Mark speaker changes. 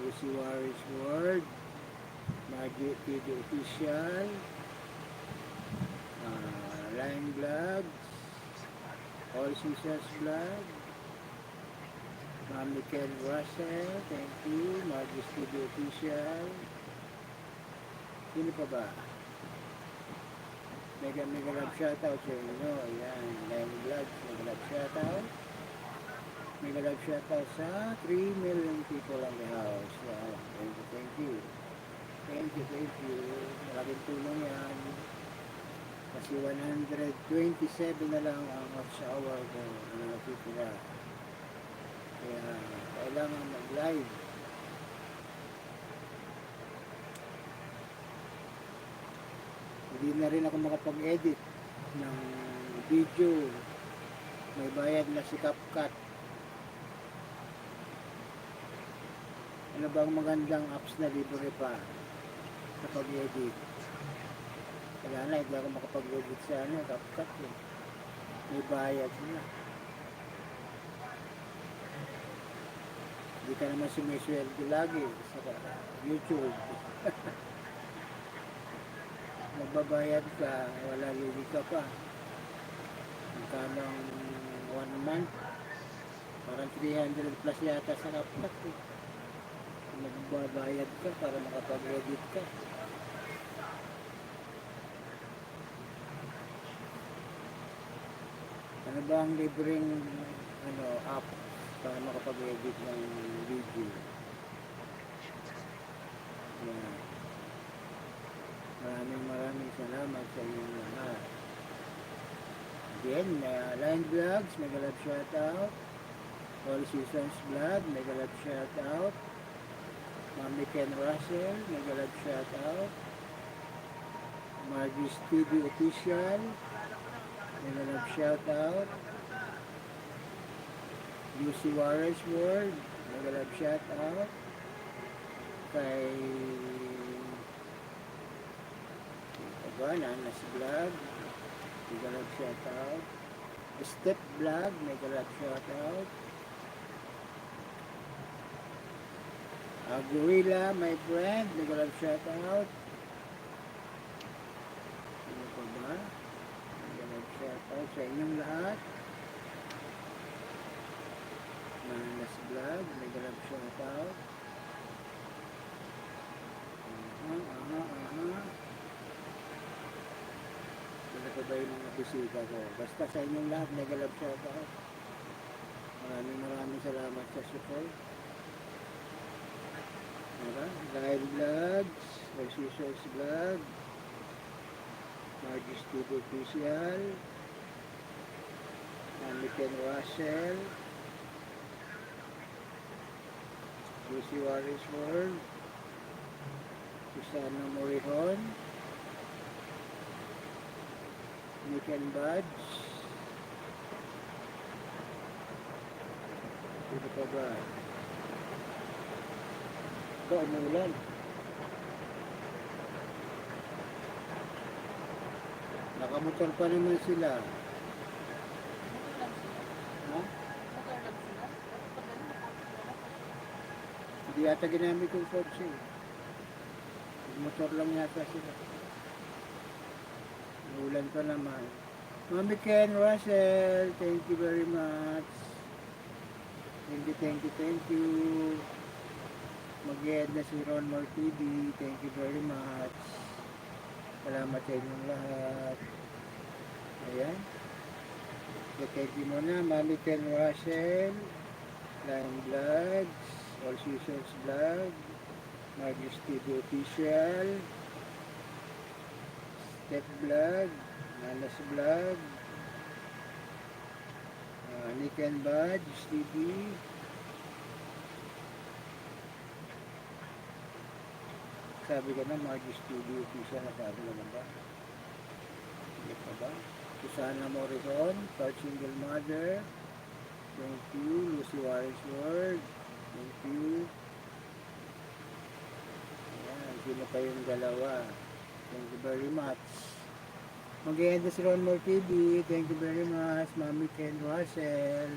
Speaker 1: Lucy Warriors World, Magic TV Official, Line Vlogs, All Seasons Vlog, Mami Ken Russell, thank you, Magic TV Official. Sino pa ba? Mega love shoutout sa inyo. Ayan, Line Vlogs, mega love shoutout. Mega love shoutout sa 3 million people on the house. Wow, thank you, thank you. Thank you, thank you. Malaking tulong yan. Kasi 127 na lang ang watch hour ko na natitira. Kaya kailangan mag-live. Hindi na rin ako makapag-edit ng video. May bayad na si CapCut. Ano bang magandang apps na libre pa sa pag-edit? Kaya na, hindi ako makapag-edit sa CapCut. May bayad na. Hindi ka naman sumisweldo lagi sa YouTube. Magbabayad ka, wala lugi ka pa. Magkanong 1 month, parang 300 plus yata sa CapCut. Magbabayad ka para makapag-edit ka. Ano ba ang libreng app para makapag-edit ng video? Yan. Maraming salamat sa inyong lahat. Again, Line Vlogs, mega love shoutout. All Seasons Vlog, mega love shoutout. Mami Ken Russell, mega love shoutout. Margie's TV Official, mega love shoutout. Lucy Warriors World, mega love shoutout. Kay Nanas Vlog, mega love shoutout. Step Vlog, mega love shoutout. Gorilla, my friend, mega love shoutout. Ano pa ba? Mega love shoutout sa inyong lahat. Nanas Vlog, mega love shoutout. Ano pa ba yung mga bisita ko? Basta sa inyong lahat, mega love shoutout. Maraming salamat sa support. Live Vlogs, All Seasons Vlog, Margie's TV Official, Mami Ken Russell, Lucy Warriors World, Susana Morihon, Nick and Buds. Dito pa ba? Ito, umulan. Nakamotor pa naman sila. Ha? Hindi yata ginamit yung kotse. Motor lang yata sila. Umulan pa naman. Mami Ken Russell, thank you very much. Thank you. Mag-e-add na si Ron More TV. Thank you very much. Salamat sa inyong lahat. Ayan. Thank you muna. Mami Ken Russell, Line Vlogs, All Seasons Vlog, Margie's TV Official, Step Vlog, Nanas Vlog, Nick and Buds TV, sabi ka na Margie's TV Official, nasabi naman ba? Hindi pa ba? Susana Morrison, Third Single Mother, thank you. Lucy Warriors World, thank you. Ayan, sino pa yung dalawa? Thank you very much. Mag-e-end na si Ron More TV. Thank you very much. Mami Ken Russell.